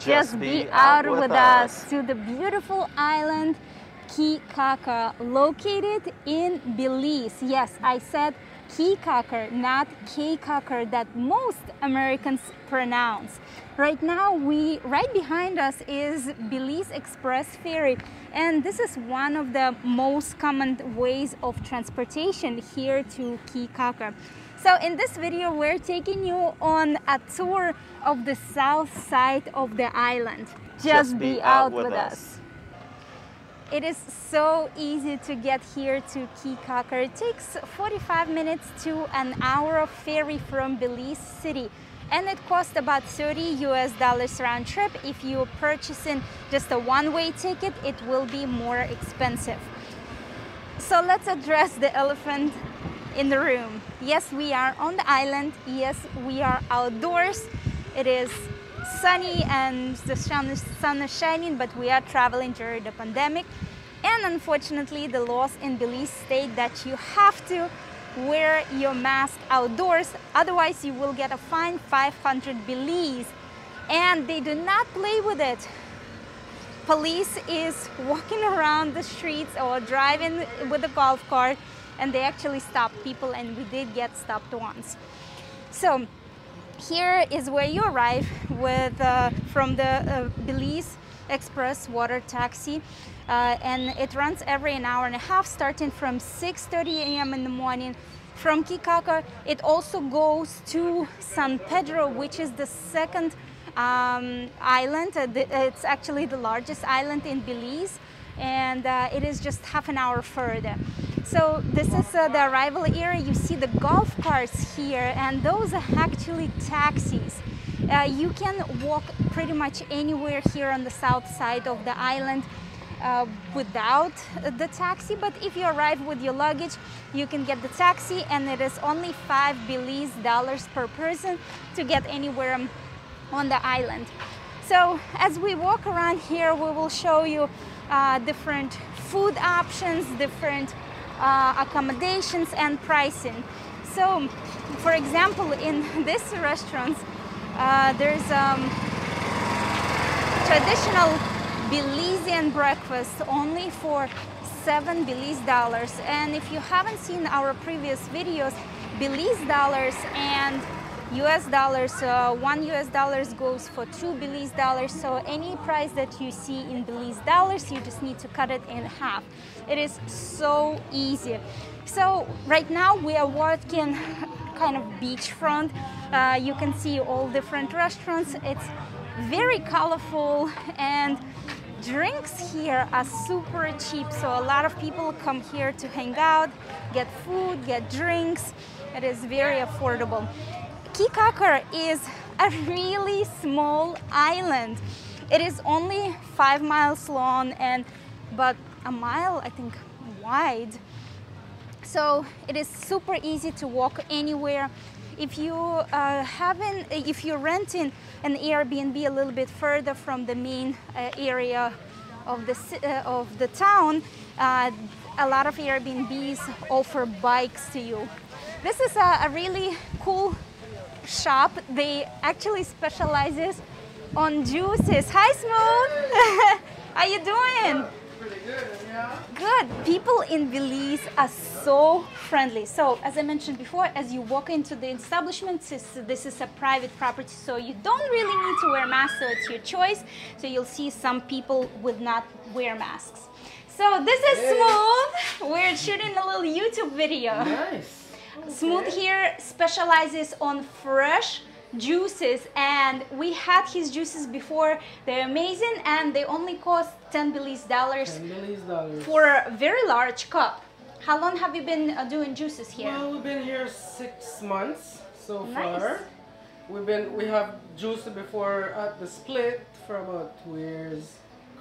Just be out with us to the beautiful island Cay Caulker, located in Belize. Yes, I said Cay Caulker, not Cay Caulker that most Americans pronounce. Right now, right behind us is Belize Express Ferry, and this is one of the most common ways of transportation here to Cay Caulker. So in this video, we're taking you on a tour of the south side of the island. Just be out with us. It is so easy to get here to Cay Caulker. It takes 45 minutes to an hour of ferry from Belize City. And it costs about $30 round trip. If you're purchasing just a one-way ticket, it will be more expensive. So let's address the elephant in the room. Yes, we are on the island. Yes, we are outdoors. It is sunny and the sun is shining, but we are traveling during the pandemic. And unfortunately, the laws in Belize state that you have to wear your mask outdoors, otherwise you will get a fine 500 Belize, and they do not play with it. Police is walking around the streets or driving with a golf cart, and they actually stop people, and we did get stopped once. So here is where you arrive with from the Belize Express water taxi, and it runs every an hour and a half, starting from 6:30 a.m. in the morning. From Cay Caulker, it also goes to San Pedro, which is the second island. It's actually the largest island in Belize, and it is just half an hour further. So this is the arrival area. You see the golf carts here, and those are actually taxis. You can walk pretty much anywhere here on the south side of the island without the taxi, but if you arrive with your luggage, you can get the taxi, and it is only $5 Belize per person to get anywhere on the island. So as we walk around here, we will show you different food options, different accommodations and pricing. So for example, in this restaurant, there's traditional Belizean breakfast only for $7 Belize. And if you haven't seen our previous videos, Belize dollars and US dollars, $1 goes for $2 Belize. So any price that you see in Belize dollars, you just need to cut it in half. It is so easy. So right now we are walking kind of beachfront. You can see all different restaurants. It's very colorful, and drinks here are super cheap. So a lot of people come here to hang out, get food, get drinks. It is very affordable. Cay Caulker is a really small island. It is only 5 miles long and but a mile, I think, wide. So it is super easy to walk anywhere. If you if you're renting an Airbnb a little bit further from the main area of the town, a lot of Airbnbs offer bikes to you. This is a really cool shop. They actually specializes on juices. Hi, Smooth. How you doing? Pretty good, yeah. Good. People in Belize are so friendly. So as I mentioned before, as you walk into the establishment, this is a private property, so you don't really need to wear masks, so it's your choice. So you'll see some people would not wear masks. So this is Smooth. We're shooting a little YouTube video. Nice. Okay. Smooth here specializes on fresh juices, and we had his juices before. They're amazing, and they only cost $10 Belize for a very large cup. How long have you been doing juices here? Well, we've been here 6 months so Nice. far. We have juiced before at the split for about 2 years.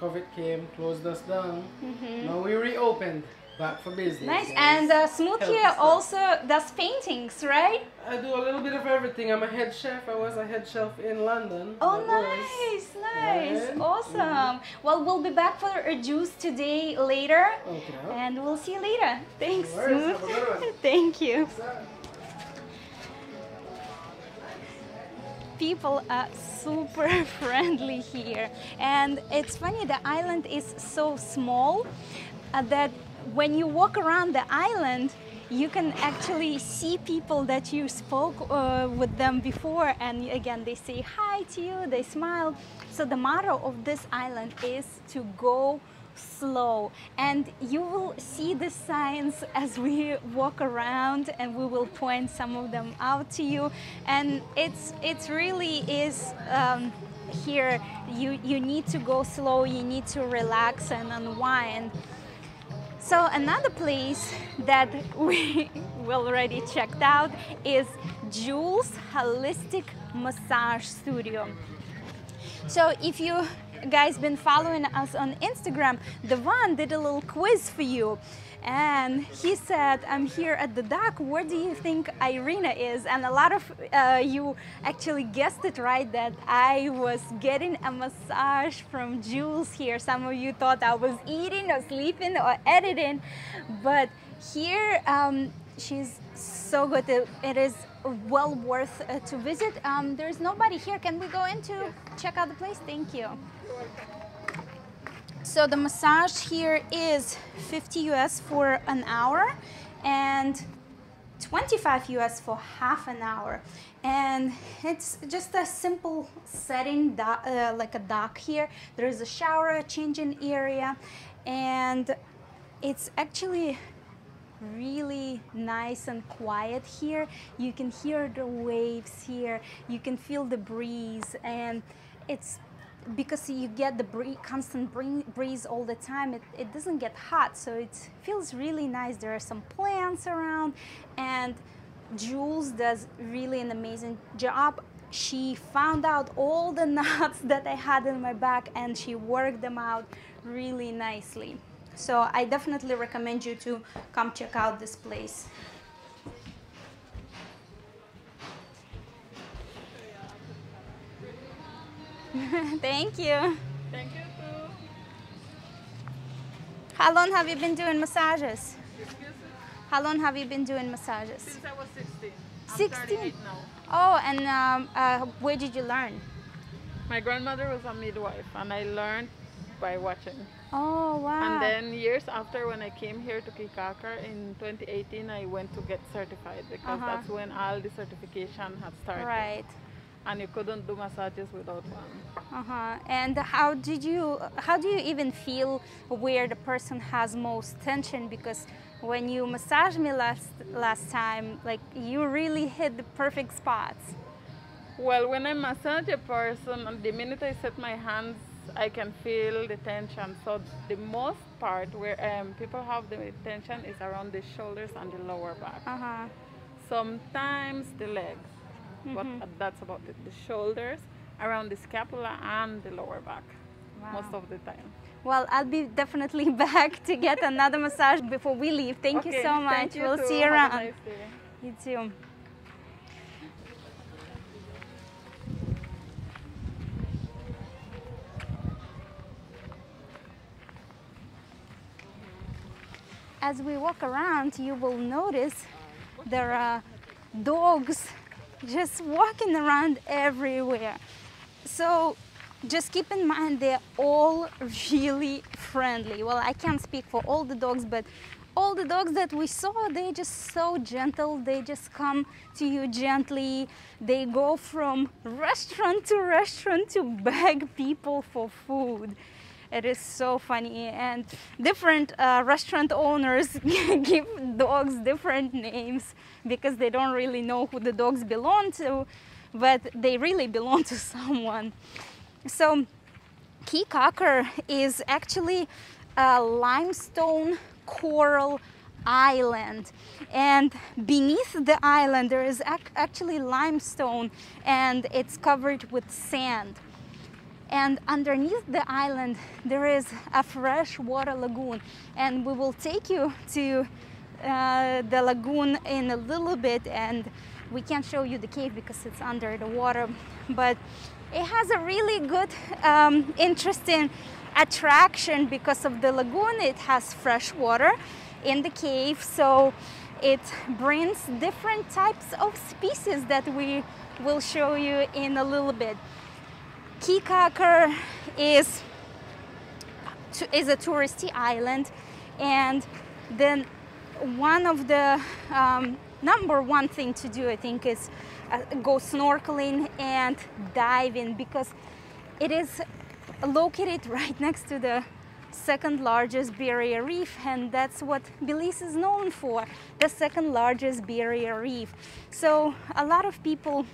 COVID came, closed us down. Now we reopened. Back for business. Nice. And Smooth here also does paintings, right? I do a little bit of everything. I'm a head chef. I was a head chef in London. Oh, nice. Right. Awesome. Well, we'll be back for a juice today later. Okay. And we'll see you later. Thanks, No worries. Smooth. Have a good one. Thank you. people are super friendly here. And it's funny, the island is so small that when you walk around the island, you can actually see people that you spoke with them before, and again, they say hi to you, they smile. So the motto of this island is to go slow, and you will see the signs as we walk around, and we will point some of them out to you. And it's really is here you need to go slow, you need to relax and unwind. So another place that we already checked out is Julz Holistic Massage Studio. So if you guys been following us on Instagram, Devon did a little quiz for you, and he said, I'm here at the dock, where do you think Irina is? And a lot of you actually guessed it right, that I was getting a massage from Jules here. Some of you thought I was eating or sleeping or editing, but here she's so good. It is well worth to visit. There's nobody here. Can we go in to check out the place? Thank you. So the massage here is 50 US for an hour and 25 US for half an hour. And it's just a simple setting, like a dock here. There is a shower, a changing area, and it's actually really nice and quiet here. You can hear the waves here, you can feel the breeze, and it's because you get the constant breeze all the time, it doesn't get hot, so it feels really nice. There are some plants around, and Jules does really an amazing job. She found out all the knots that I had in my back, and she worked them out really nicely. So I definitely recommend you to come check out this place. Thank you. Thank you too. How long have you been doing massages? Excuse me? How long have you been doing massages? Since I was 16. I'm 16? 38 now. Oh, and where did you learn? My grandmother was a midwife, and I learned by watching. Oh, wow. And then years after, when I came here to Cay Caulker in 2018, I went to get certified, because that's when all the certification had started. Right. And you couldn't do massages without one. And how do you even feel where the person has most tension? Because when you massaged me last time, like, you really hit the perfect spots. Well, when I massage a person, the minute I set my hands, I can feel the tension. So the most part where people have the tension is around the shoulders and the lower back. Sometimes the legs. But that's about it. The shoulders, around the scapula, and the lower back. Wow. Most of the time. Well, I'll be definitely back to get another massage before we leave. Thank you so much. Thank you we'll too. see you around. Have a nice day. You too. As we walk around, you will notice there are dogs just walking around everywhere. So just keep in mind, they're all really friendly. Well, I can't speak for all the dogs, but all the dogs that we saw, they're just so gentle. They just come to you gently. They go from restaurant to beg people for food. It is so funny, and different restaurant owners give dogs different names because they don't really know who the dogs belong to, but they really belong to someone. So Cay Caulker is actually a limestone coral island, and beneath the island there is actually limestone, and it's covered with sand. And underneath the island, there is a freshwater lagoon. And we will take you to the lagoon in a little bit, and we can't show you the cave because it's under the water. But it has a really good, interesting attraction because of the lagoon. It has fresh water in the cave, so it brings different types of species that we we'll show you in a little bit. Cay Caulker is a touristy island, and then one of the number one thing to do, I think, is go snorkeling and dive in, because it is located right next to the second largest barrier reef, and that's what Belize is known for, the second largest barrier reef. So a lot of people,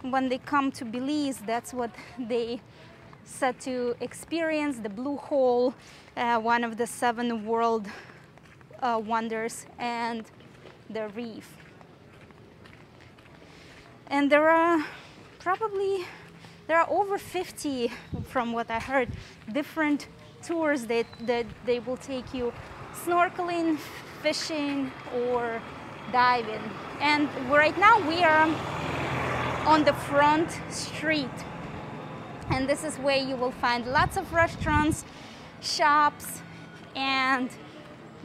when they come to Belize, that's what they set to experience, the blue hole, one of the 7 world wonders, and the reef. And there are over 50, from what I heard, different tours that they will take you snorkeling, fishing, or diving. And right now we are on the front street, and this is where you will find lots of restaurants, shops, and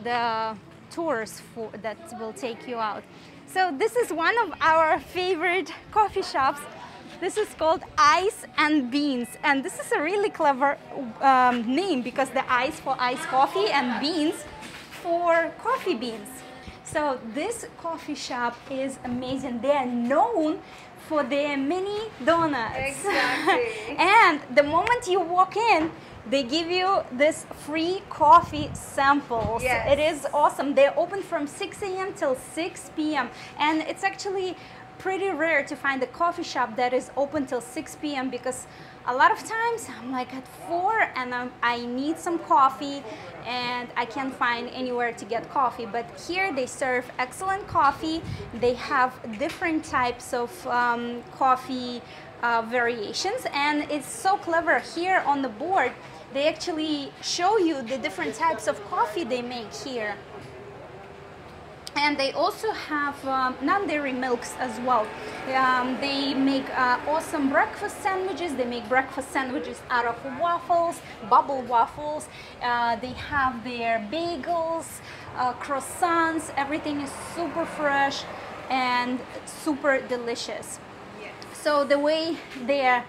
the tours that will take you out. So this is one of our favorite coffee shops. This is called Ice and Beans, and this is a really clever name, because the ice for iced coffee and beans for coffee beans. So this coffee shop is amazing. They are known for their mini donuts. Exactly. And the moment you walk in, they give you this free coffee samples. Yes. It is awesome. They're open from 6 a.m. till 6 p.m. And it's actually pretty rare to find a coffee shop that is open till 6 p.m. because a lot of times I'm like at 4 and I need some coffee and I can't find anywhere to get coffee. But here they serve excellent coffee. They have different types of coffee variations, and it's so clever. Here on the board they actually show you the different types of coffee they make here. And they also have non-dairy milks as well. They make awesome breakfast sandwiches. They make breakfast sandwiches out of waffles, bubble waffles. They have their bagels, croissants. Everything is super fresh and super delicious. Yes. So the way their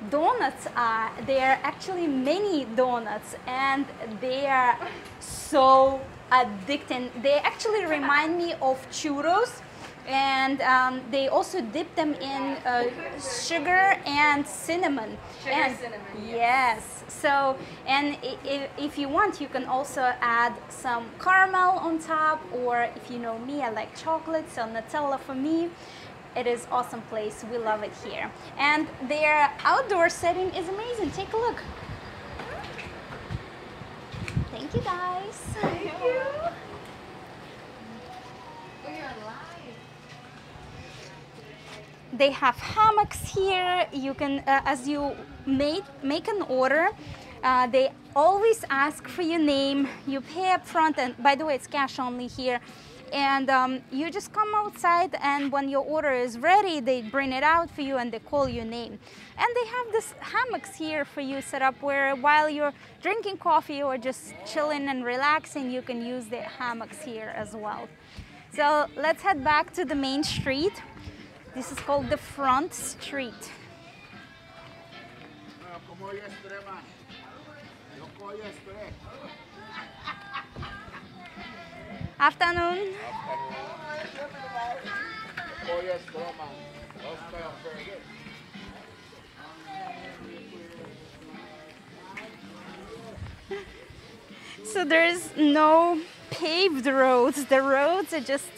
donuts are, they are actually mini donuts, and they are so addicting. They actually remind me of churros, and they also dip them in sugar and cinnamon. Cinnamon, yes. So, and if you want, you can also add some caramel on top, or if you know me, I like chocolate, so Nutella for me. It is awesome place. We love it here. And their outdoor setting is amazing. Take a look. Thank you, guys. Thank you. We are live. They have hammocks here. You can, as you make an order, they always ask for your name. You pay up front, and by the way, it's cash only here. And you just come outside, and when your order is ready, they bring it out for you and they call your name. And they have this hammocks here for you set up where while you're drinking coffee or just chilling and relaxing, you can use the hammocks here as well. So let's head back to the main street. This is called the front street. Afternoon. So there's no paved roads. The roads, it just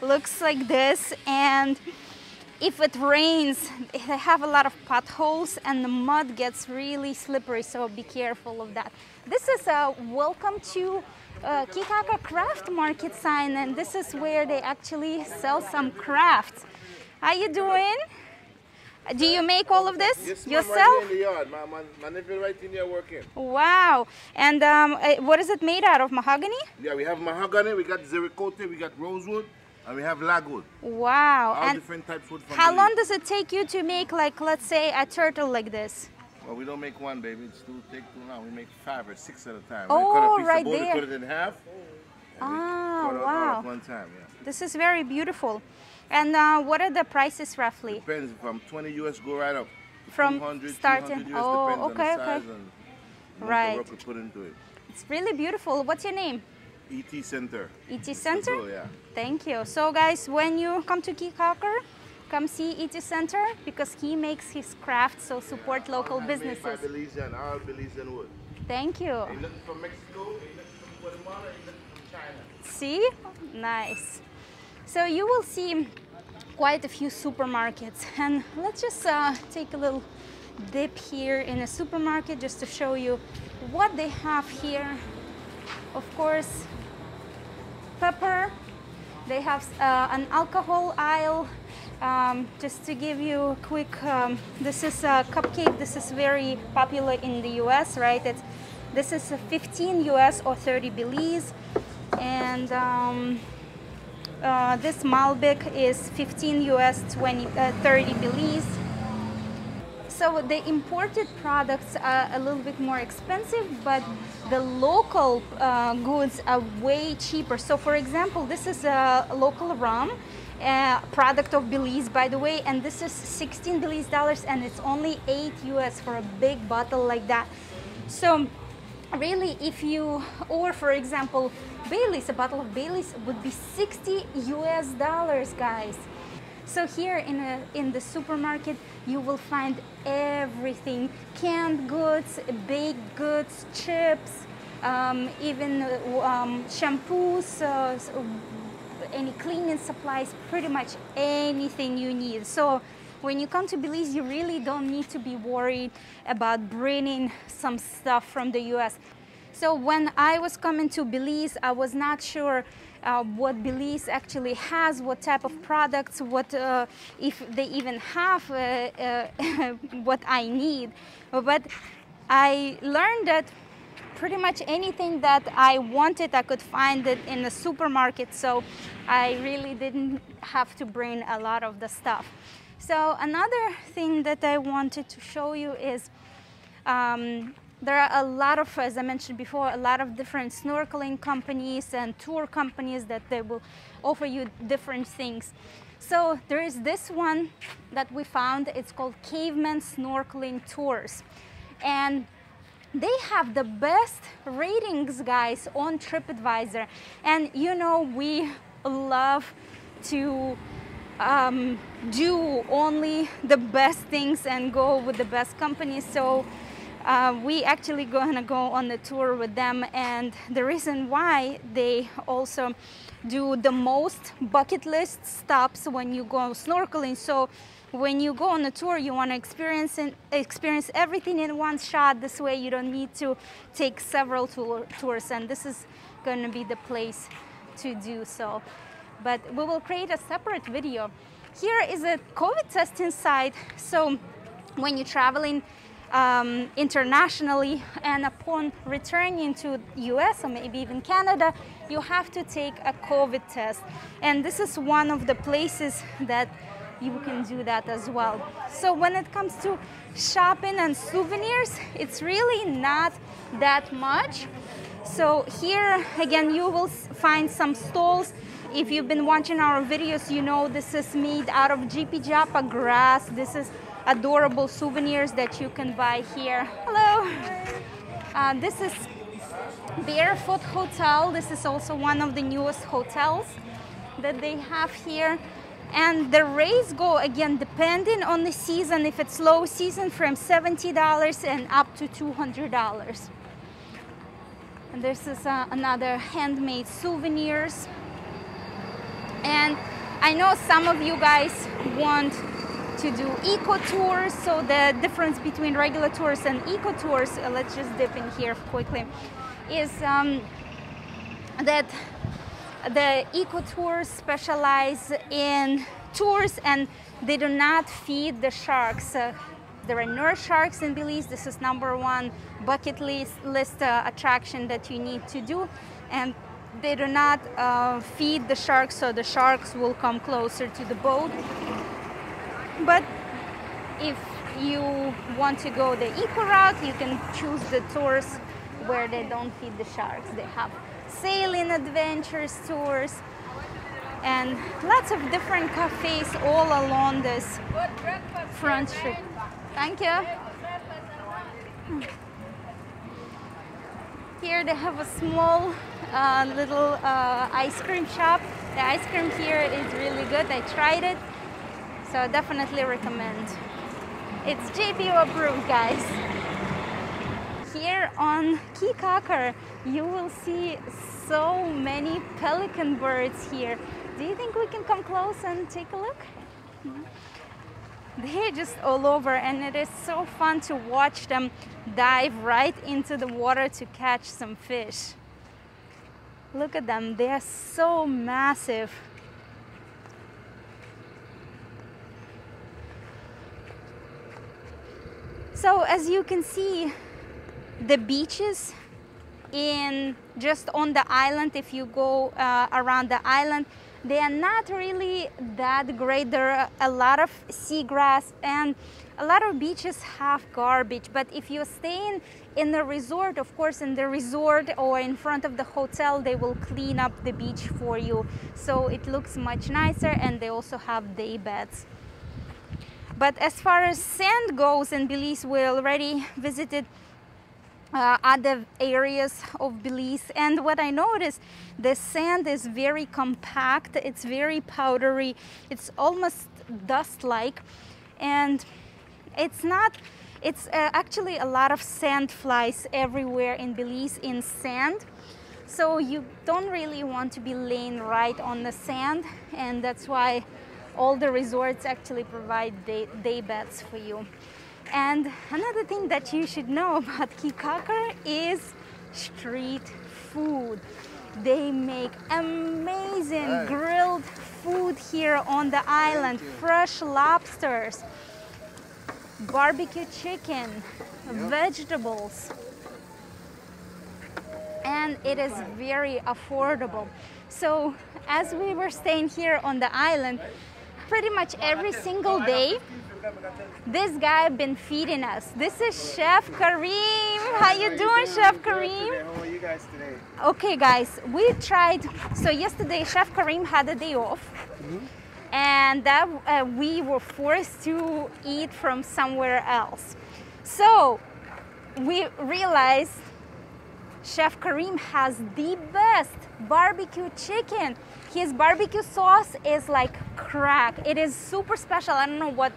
looks like this, and if it rains, they have a lot of potholes and the mud gets really slippery, so be careful of that. This is a welcome to Kikako craft market sign, and this is where they actually sell some crafts. How you doing? Do you make all of this yes, yourself? Right here in the yard. My nephew right in here working. Wow. And what is it made out of? Mahogany? Yeah, we have mahogany, we got zericote, we got rosewood, and we have lagwood. Wow. All And different types of wood. From how Belize. long does it take you to make, like, let's say, a turtle like this? Well, we don't make one, baby. It's take too long. We make 5 or 6 at a time. Oh, we cut a piece right of board, there. we cut it in half. Ah, cut it all wow. at one time, yeah. This is very beautiful. And what are the prices roughly? Depends from 20 US go right up. From 200, starting. 300 US, Oh, depends okay, on the okay. size and how Right. much work we put into it. It's really beautiful. What's your name? ET Center. ET Center? Oh, yeah. Thank you. So guys, when you come to Cay Caulker, come see ET Center because he makes his craft, so support local businesses. Made by Belizean, all Belizean wood. Thank you. Ain't nothing from Mexico, ain't nothing from Guatemala, ain't nothing from China. See? Nice. So you will see quite a few supermarkets, and let's just take a little dip here in a supermarket just to show you what they have here. Of course, pepper. They have an alcohol aisle. Just to give you a quick, this is a cupcake. This is very popular in the US, right? This is 15 US or 30 Belize. And this Malbec is 15 US, 30 Belize. So the imported products are a little bit more expensive, but the local goods are way cheaper. So for example, this is a local rum, product of Belize, by the way, and this is 16 Belize dollars, and it's only 8 US for a big bottle like that. So really, if you, or for example, Baileys, a bottle of Baileys would be 60 US dollars, guys. So here in the supermarket, you will find everything: canned goods, baked goods, chips, even shampoos, any cleaning supplies, pretty much anything you need. So when you come to Belize, you really don't need to be worried about bringing some stuff from the US. So when I was coming to Belize, I was not sure what Belize actually has, what type of products, what if they even have what I need. But I learned that pretty much anything that I wanted, I could find it in the supermarket. So I really didn't have to bring a lot of the stuff. So another thing that I wanted to show you is there are a lot of, as I mentioned before, a lot of different snorkeling companies and tour companies that they will offer you different things. So there is this one that we found. It's called Caveman Snorkeling Tours. And they have the best ratings, guys, on TripAdvisor. And you know, we love to do only the best things and go with the best companies. So we actually gonna go on the tour with them, and the reason why they also do the most bucket list stops when you go snorkeling. So when you go on a tour, you want to experience everything in one shot. This way you don't need to take several tours, and this is going to be the place to do so. But we will create a separate video. Here is a COVID testing site. So when you're traveling internationally and upon returning to US or maybe even Canada, you have to take a COVID test. And this is one of the places that you can do that as well. So when it comes to shopping and souvenirs, it's really not that much. So here again, you will find some stalls. If you've been watching our videos, you know this is made out of Jipi Japa grass. This is adorable souvenirs that you can buy here. Hello. This is Barefoot Hotel. This is also one of the newest hotels that they have here. And the rates go, again, depending on the season. If it's low season, from $70 and up to $200. And this is another handmade souvenirs. And I know some of you guys want to do eco tours. So the difference between regular tours and eco tours, let's just dip in here quickly, is that the eco tours specialize in tours and they do not feed the sharks. There are no sharks in Belize. This is #1 bucket list attraction that you need to do. And they do not feed the sharks, so the sharks will come closer to the boat. But if you want to go the eco route, you can choose the tours where they don't feed the sharks. They have sailing adventures tours. and lots of different cafes all along this front street. Thank you. Here they have a small little ice cream shop. The ice cream here is really good. I tried it, so I definitely recommend. It's JPO approved, guys. Here on Cay Caulker, you will see so many pelican birds here. Do you think we can come close and take a look? They're just all over, and it is so fun to watch them dive right into the water to catch some fish. Look at them, they are so massive. So as you can see, the beaches just on the island, if you go around the island, they are not really that great. There are a lot of seagrass, and a lot of beaches have garbage. But if you're staying in the resort, of course, in the resort or in front of the hotel, they will clean up the beach for you. So it looks much nicer, and they also have day beds. But as far as sand goes in Belize, we already visited other areas of Belize, and what I noticed, the sand is very compact, it's very powdery, it's almost dust-like, and it's actually a lot of sand flies everywhere in Belize in sand, so you don't really want to be laying right on the sand, and that's why all the resorts actually provide day beds for you. And another thing that you should know about Cay Caulker is street food. They make amazing grilled food here on the island. Fresh lobsters, barbecue chicken, vegetables. And it is very affordable. So as we were staying here on the island, pretty much every single day, this guy been feeding us. This is Chef Kareem. How you doing, Chef Kareem? How are you guys today? Okay, guys, we tried. So yesterday, Chef Kareem had a day off, and that we were forced to eat from somewhere else. So we realized Chef Kareem has the best barbecue chicken. His barbecue sauce is like crack. It is super special. I don't know what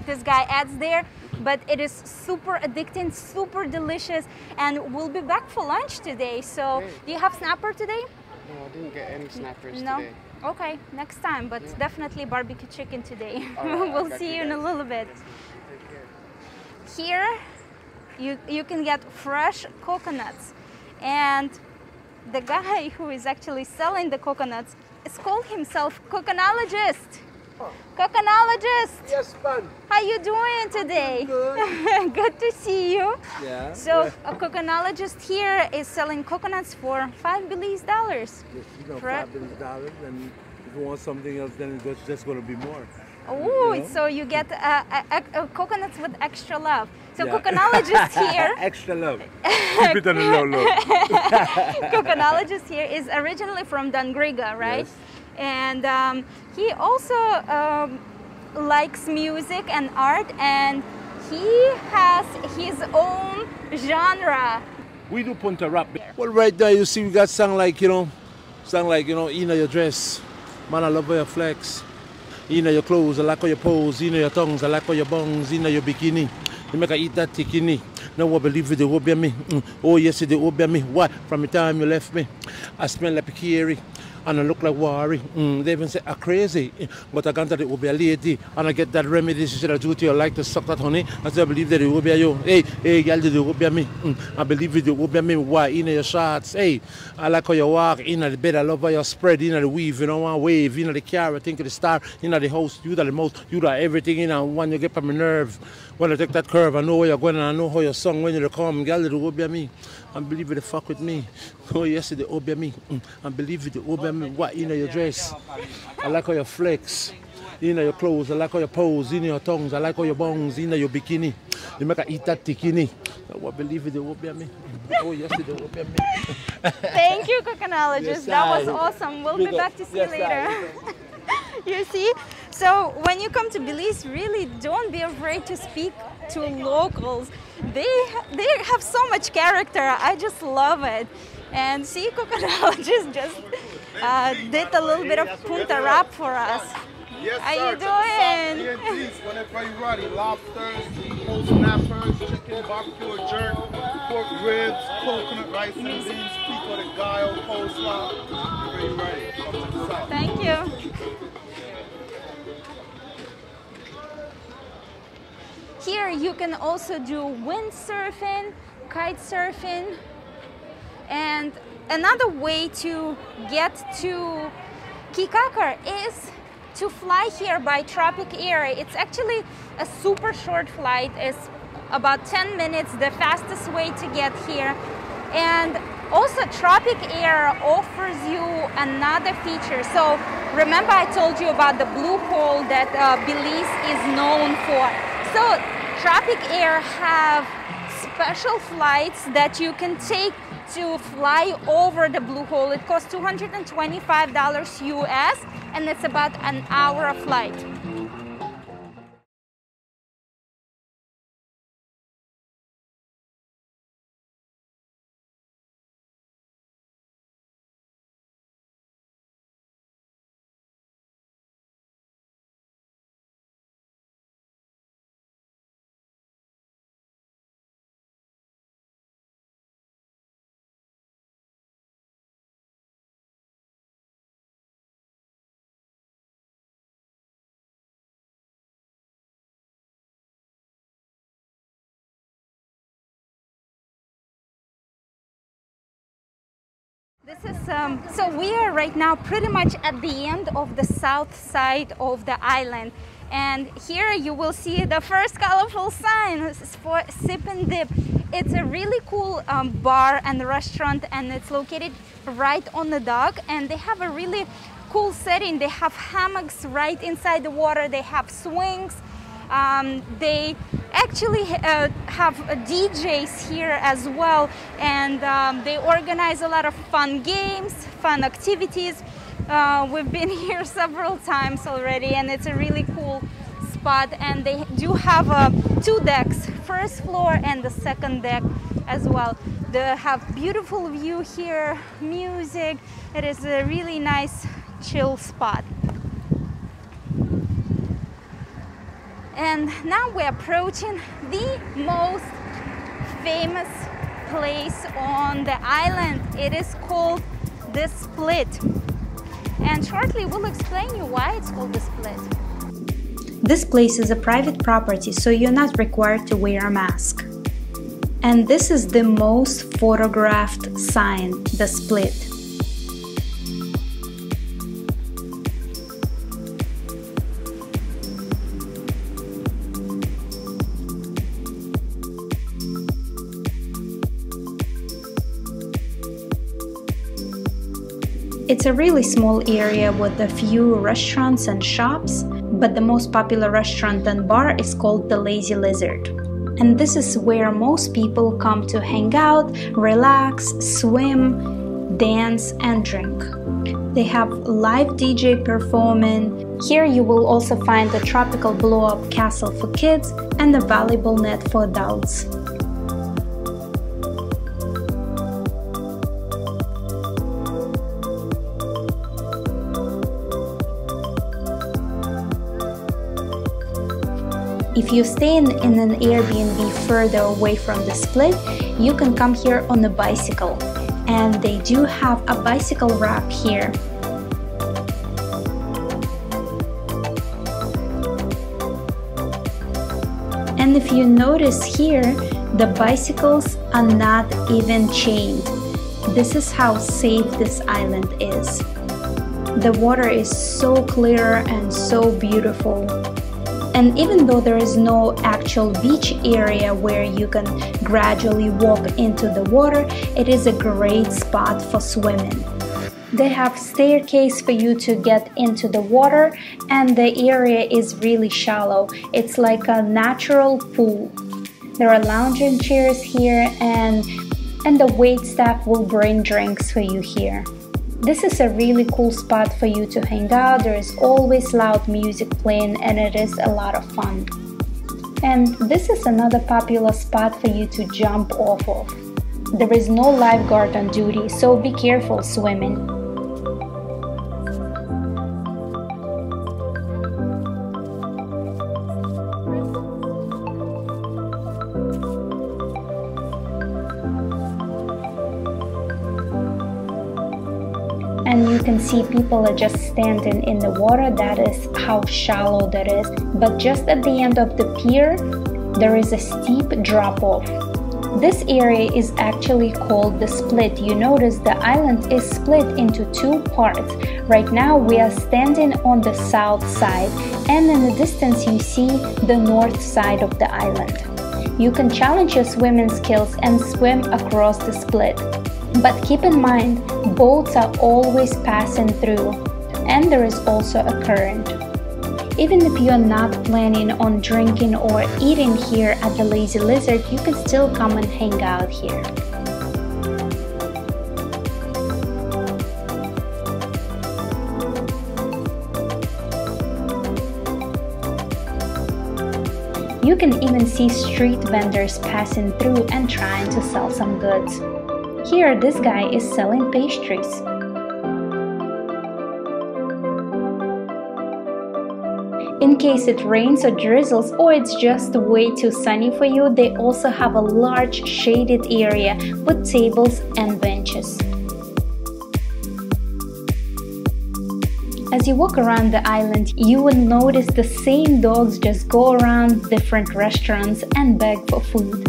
this guy adds there, but it is super addicting, super delicious, and we'll be back for lunch today. So Great. do you have snapper today? No, I didn't get any snappers No? today. Okay, next time, but definitely barbecue chicken today. All right, We'll got see you you in a guys. little bit. Take care. Here you can get fresh coconuts, and the guy who is actually selling the coconuts is called himself Coconologist. Coconologist. Yes, man. How you doing today? Good. Good to see you. Yeah. So a coconologist here is selling coconuts for $5 Belize. Yes, you know, Correct. $5 and if you want something else, then it's just going to be more. Oh, You know? so you get coconuts with extra love. So Yeah. coconologist here, Extra love. Keep it on the low low. coconologist here is originally from Dungriga, right? Yes. And he also likes music and art, and he has his own genre. We do punta rap. Well, right there, you see, we got song like, you know, in your dress. Man, I love how you flex. In your clothes, I like how you pose. In your tongues, I like how you bongs. In your bikini, you make I eat that tikini. Now I believe it, they will be me. Oh, yes, they will be me. Why? From the time you left me, I smell like Pikiri. And I look like worry. They even say I'm crazy, but I can't. It will be a lady, and I get that remedy. She said, "I do to you like to suck that honey." I said, "I believe that it will be you." Hey, girl, it will be me. I believe it will be me. Why? In your shots, hey, I like how you walk in the bed. I love how you spread in the weave. You know, one wave in the car. I think of the star in the house. You are the most. You are everything in. And when you get on my nerve, when I take that curve, I know where you're going, and I know how you sung when you come. Girl, it will be me. And believe it, fuck with me. Oh, yes, it will be me. And believe it will be me. What in your dress? I like how you flex. In your clothes, I like how you pose. In your tongues, I like how you bongs. In your bikini, you make I eat that tikini. I believe it will be me. Oh, yes, it will be me. Thank you, coconologist. Yes, That was I- awesome. We'll be back to see you Yes, I- later. You see? So when you come to Belize, really don't be afraid to speak to locals. They have so much character. I just love it. And see, Coconologist just did a little bit of punta rap for us. Yes, How sir. you doing? Whenever you're ready, lobsters, whole snappers, chicken, barbecue, jerk, pork ribs, coconut rice and beans, pico de gallo, coleslaw. You're ready. Come to the south. Thank you. Here you can also do windsurfing, kite surfing, and another way to get to Kikako is to fly here by Tropic Air. It's actually a super short flight. It's about 10 minutes, the fastest way to get here. And also Tropic Air offers you another feature. So remember I told you about the blue hole that Belize is known for. So Tropic Air have special flights that you can take to fly over the blue hole. It costs $225 US and it's about an hour of flight. This is so we are right now pretty much at the end of the south side of the island, and here you will see the first colorful sign. This is for Sip and Dip. It's a really cool bar and restaurant, and it's located right on the dock, and they have a really cool setting. They have hammocks right inside the water. They have swings. They actually have DJs here as well, and they organize a lot of fun games, fun activities. We've been here several times already, and it's a really cool spot. And they do have two decks, first floor and the second deck as well. They have beautiful view here, music. It is a really nice chill spot. And now we're approaching the most famous place on the island. It is called the Split. And shortly we'll explain you why it's called the Split. This place is a private property, so you're not required to wear a mask. And this is the most photographed sign, the Split. It's a really small area with a few restaurants and shops, but the most popular restaurant and bar is called the Lazy Lizard. And this is where most people come to hang out, relax, swim, dance and drink. They have live DJ performing. Here you will also find the tropical blow-up castle for kids and the volleyball net for adults. If you stay in an Airbnb further away from the Split, you can come here on a bicycle. And they do have a bicycle rack here. And if you notice here, the bicycles are not even chained. This is how safe this island is. The water is so clear and so beautiful. And even though there is no actual beach area where you can gradually walk into the water, it is a great spot for swimming. They have staircase for you to get into the water, and the area is really shallow. It's like a natural pool. There are lounging chairs here, and the wait staff will bring drinks for you here. This is a really cool spot for you to hang out. There is always loud music playing and it is a lot of fun. And this is another popular spot for you to jump off of. There is no lifeguard on duty, so be careful swimming. And you can see people are just standing in the water. That is how shallow that is. But just at the end of the pier, there is a steep drop off. This area is actually called the split. You notice the island is split into two parts. Right now we are standing on the south side, and in the distance you see the north side of the island. You can challenge your swimming skills and swim across the split. But keep in mind, boats are always passing through, and there is also a current. Even if you are not planning on drinking or eating here at the Lazy Lizard, you can still come and hang out here. You can even see street vendors passing through and trying to sell some goods. Here, this guy is selling pastries. In case it rains or drizzles or it's just way too sunny for you, they also have a large shaded area with tables and benches. As you walk around the island, you will notice the same dogs just go around different restaurants and beg for food.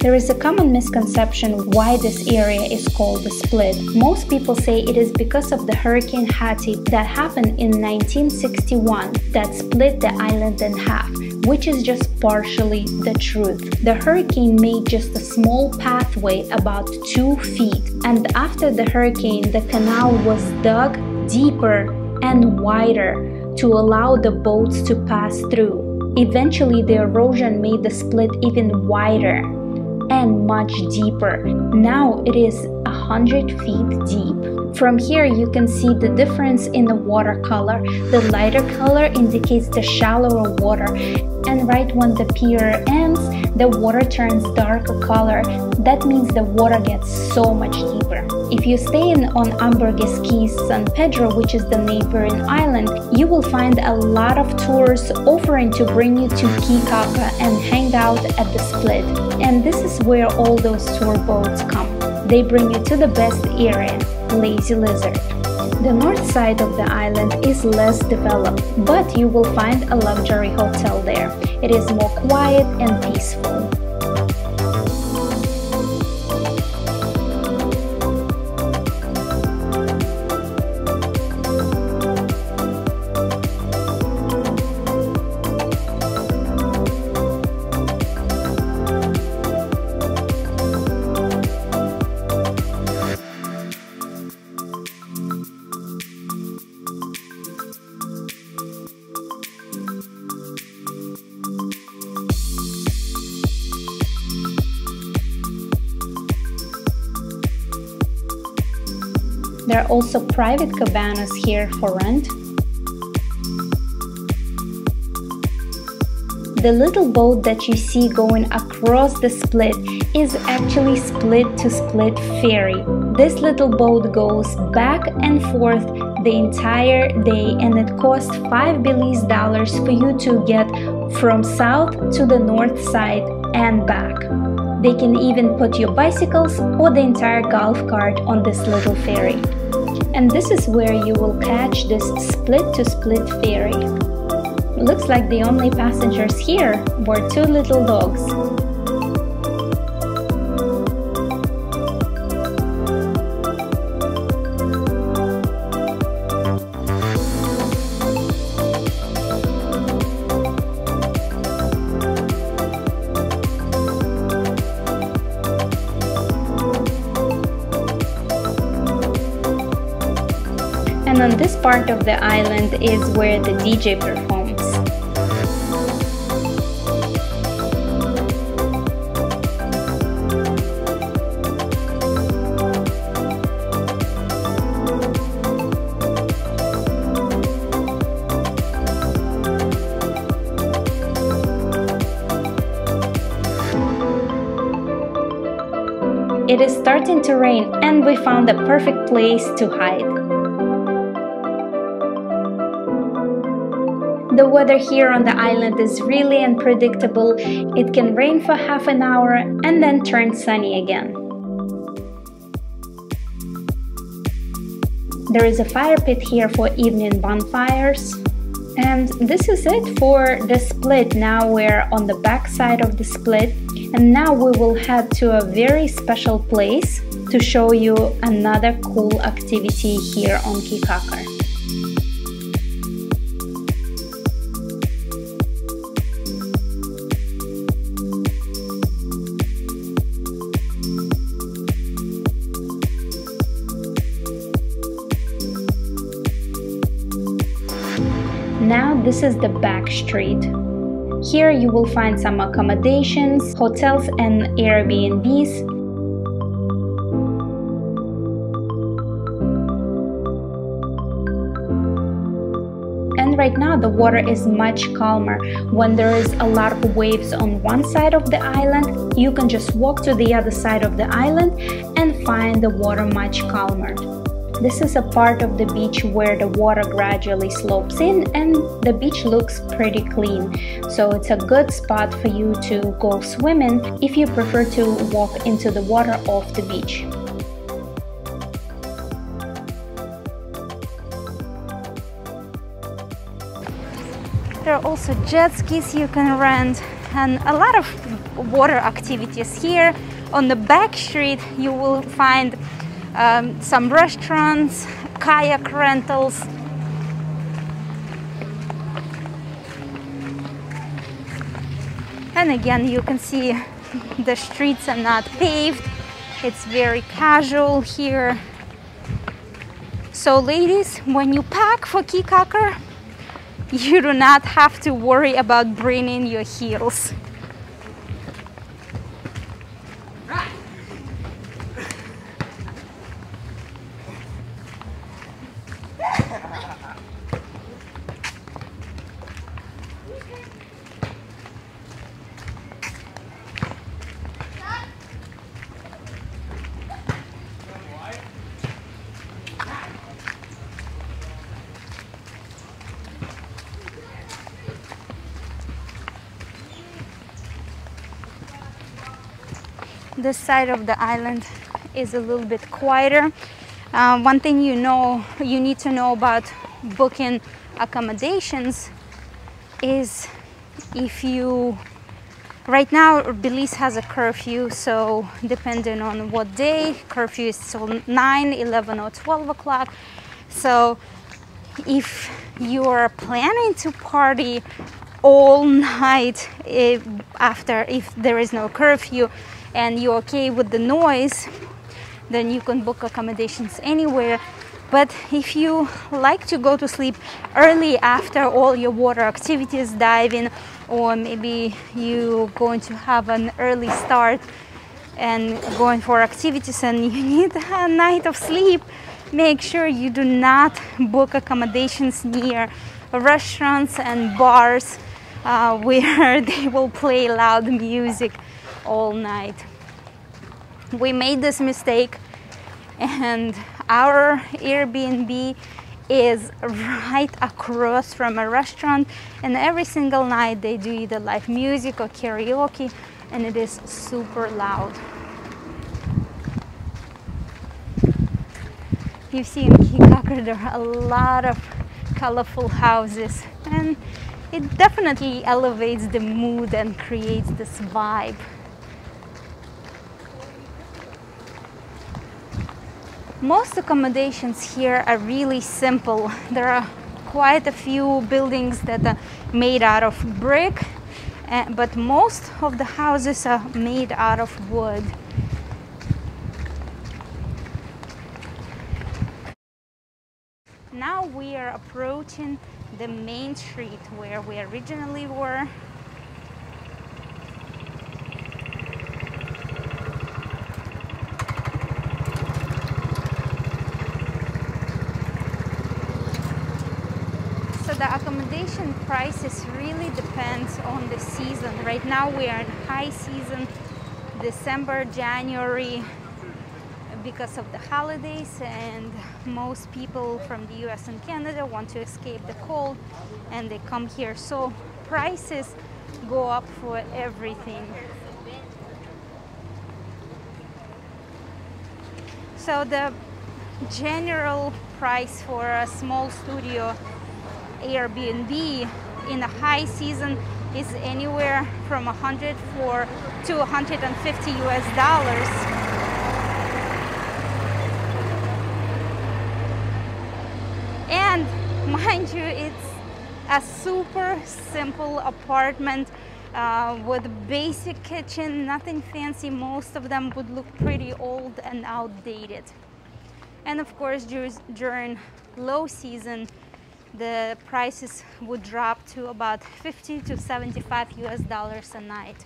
There is a common misconception why this area is called the Split. Most people say it is because of the Hurricane Hattie that happened in 1961 that split the island in half, which is just partially the truth. The hurricane made just a small pathway about 2 feet, and after the hurricane, the canal was dug deeper and wider to allow the boats to pass through. Eventually, the erosion made the split even wider and much deeper. Now it is 100 feet deep. From here you can see the difference in the water color. The lighter color indicates the shallower water, and right when the pier ends, the water turns darker color. That means the water gets so much deeper. If you stay on Ambergris Keys San Pedro, which is the neighboring island, you will find a lot of tours offering to bring you to Kikako and hang out at the Split. And this is where all those tour boats come. They bring you to the best area, Lazy Lizard. The north side of the island is less developed, but you will find a luxury hotel there. It is more quiet and peaceful. There are also private cabanas here for rent. The little boat that you see going across the split is actually Split to Split Ferry. This little boat goes back and forth the entire day, and it costs $5 Belize for you to get from south to the north side and back. They can even put your bicycles or the entire golf cart on this little ferry. And this is where you will catch this Split to Split ferry. Looks like the only passengers here were 2 little dogs. And on this part of the island is where the DJ performs. It is starting to rain and we found a perfect place to hide. The weather here on the island is really unpredictable. It can rain for half an hour and then turn sunny again. There is a fire pit here for evening bonfires. And this is it for the split. Now we're on the back side of the split, and now we will head to a very special place to show you another cool activity here on Cay Caulker. Now this is the back street. Here you will find some accommodations, hotels and Airbnbs. And right now the water is much calmer. When there is a lot of waves on one side of the island, you can just walk to the other side of the island and find the water much calmer. This is a part of the beach where the water gradually slopes in and the beach looks pretty clean. So it's a good spot for you to go swimming if you prefer to walk into the water off the beach. There are also jet skis you can rent and a lot of water activities here. On the back street you will find some restaurants, kayak rentals. And again, you can see the streets are not paved. It's very casual here. So ladies, when you pack for Cay Caulker, you do not have to worry about bringing your heels. This side of the island is a little bit quieter. One thing you need to know about booking accommodations is if you right now Belize has a curfew, so depending on what day, curfew is till 9, 11 or 12 o'clock. So if you are planning to party all night if there is no curfew and you're okay with the noise, then you can book accommodations anywhere. But if you like to go to sleep early after all your water activities, diving, or maybe you're going to have an early start and going for activities and you need a night of sleep, make sure you do not book accommodations near restaurants and bars where they will play loud music all night. We made this mistake, and our Airbnb is right across from a restaurant, and every single night they do either live music or karaoke, and it is super loud. You see in Cay Caulker there are a lot of colorful houses, and it definitely elevates the mood and creates this vibe. Most accommodations here are really simple. There are quite a few buildings that are made out of brick, but most of the houses are made out of wood. Now we are approaching the main street where we originally were. So the accommodation prices really depends on the season. Right now we are in high season, December, January, because of the holidays, and most people from the US and Canada want to escape the cold and they come here, so prices go up for everything. So the general price for a small studio Airbnb in a high season is anywhere from $104 to $150 US. And mind you, it's a super simple apartment with a basic kitchen, nothing fancy. Most of them would look pretty old and outdated. And of course, during low season, the prices would drop to about $50 to $75 US a night.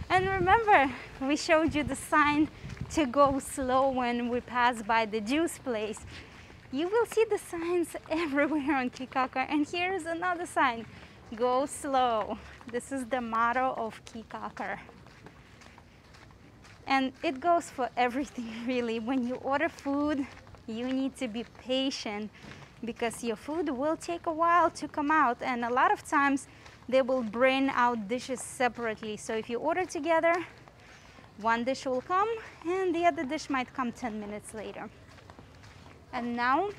And remember, we showed you the sign to go slow when we passed by the Jules place. You will see the signs everywhere on Kikako, and here's another sign, go slow. This is the motto of Cay Caulker. And it goes for everything really. When you order food, you need to be patient because your food will take a while to come out, and a lot of times they will bring out dishes separately. So if you order together, one dish will come and the other dish might come 10 minutes later. And now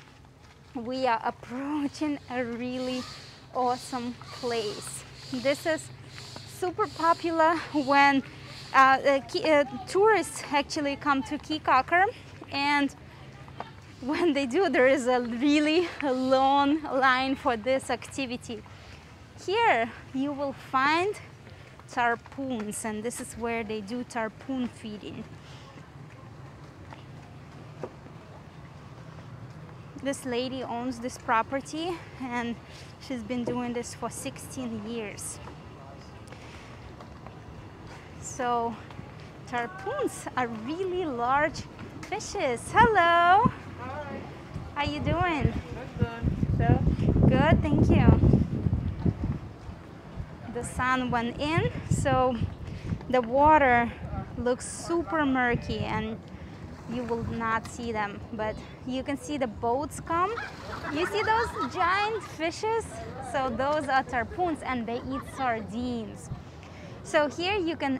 we are approaching a really awesome place. This is super popular when tourists actually come to Cay Caulker, and when they do, there is a really long line for this activity. Here you will find Tarpoons, and this is where they do tarpoon feeding. This lady owns this property and she's been doing this for 16 years. So tarpoons are really large fishes. Hello. Hi. How you doing? Good. Good, thank you. The sun went in, so the water looks super murky and you will not see them, but you can see the boats come. You see those giant fishes? So those are tarpoons and they eat sardines. So here you can,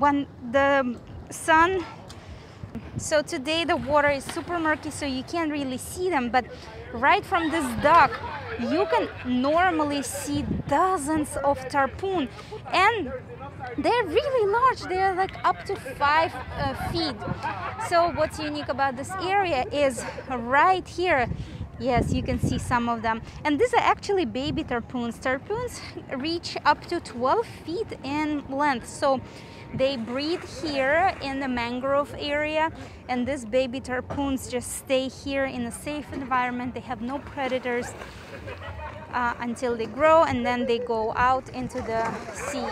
when the sun, so today the water is super murky so you can't really see them, but right from this dock you can normally see dozens of tarpoon, and they're really large. They're like up to 5 feet. So what's unique about this area is right here, yes, you can see some of them, and these are actually baby tarpoons. Tarpoons reach up to 12 feet in length, so they breed here in the mangrove area, and these baby tarpoons just stay here in a safe environment. They have no predators until they grow, and then they go out into the sea.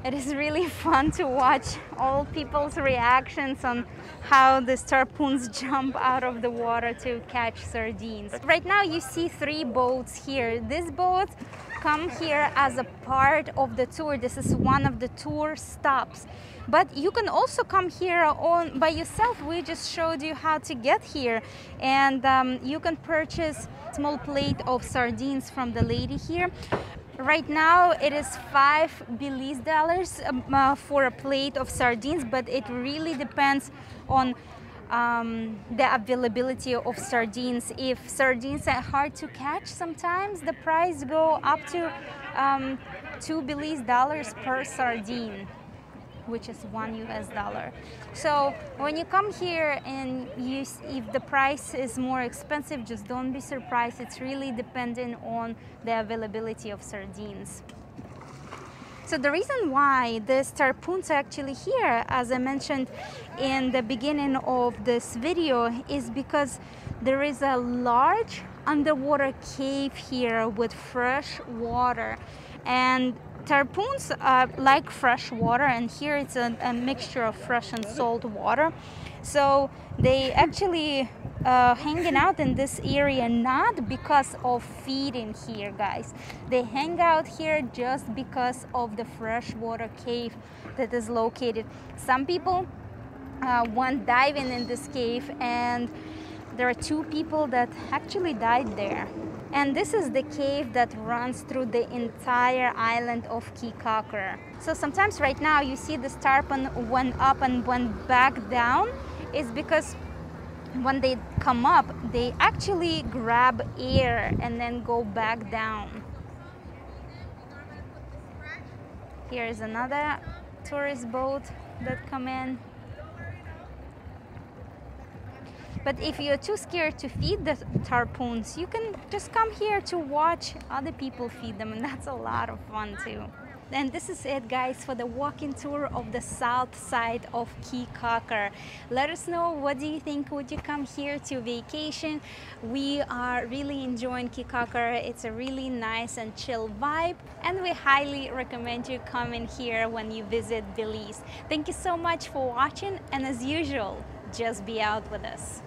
It is really fun to watch all people's reactions on how the tarpoons jump out of the water to catch sardines. Right now you see 3 boats here. These boats come here as a part of the tour. This is one of the tour stops. But you can also come here on by yourself. We just showed you how to get here, and you can purchase a small plate of sardines from the lady here. Right now it is $5 Belize for a plate of sardines, but it really depends on the availability of sardines. If sardines are hard to catch, sometimes the price go up to $2 Belize per sardine, which is $1 US. So when you come here and if the price is more expensive, just don't be surprised. It's really dependent on the availability of sardines. So the reason why the tarpoons are actually here, as I mentioned in the beginning of this video, is because there is a large underwater cave here with fresh water, and tarpoons like fresh water, and here it's a mixture of fresh and salt water. So they actually hanging out in this area not because of feeding here, guys. They hang out here just because of the freshwater cave that is located. Some people went diving in this cave, and there are 2 people that actually died there. And this is the cave that runs through the entire island of Cay Caulker. So sometimes right now you see this tarpon went up and went back down. It's because when they come up, they actually grab air and then go back down. Here is another tourist boat that come in. But if you're too scared to feed the tarpoons, you can just come here to watch other people feed them, and that's a lot of fun too. And this is it, guys, for the walking tour of the south side of Cay Caulker. Let us know, what do you think? Would you come here to vacation? We are really enjoying Cay Caulker. It's a really nice and chill vibe, and we highly recommend you coming here when you visit Belize. Thank you so much for watching, and as usual, just be out with us.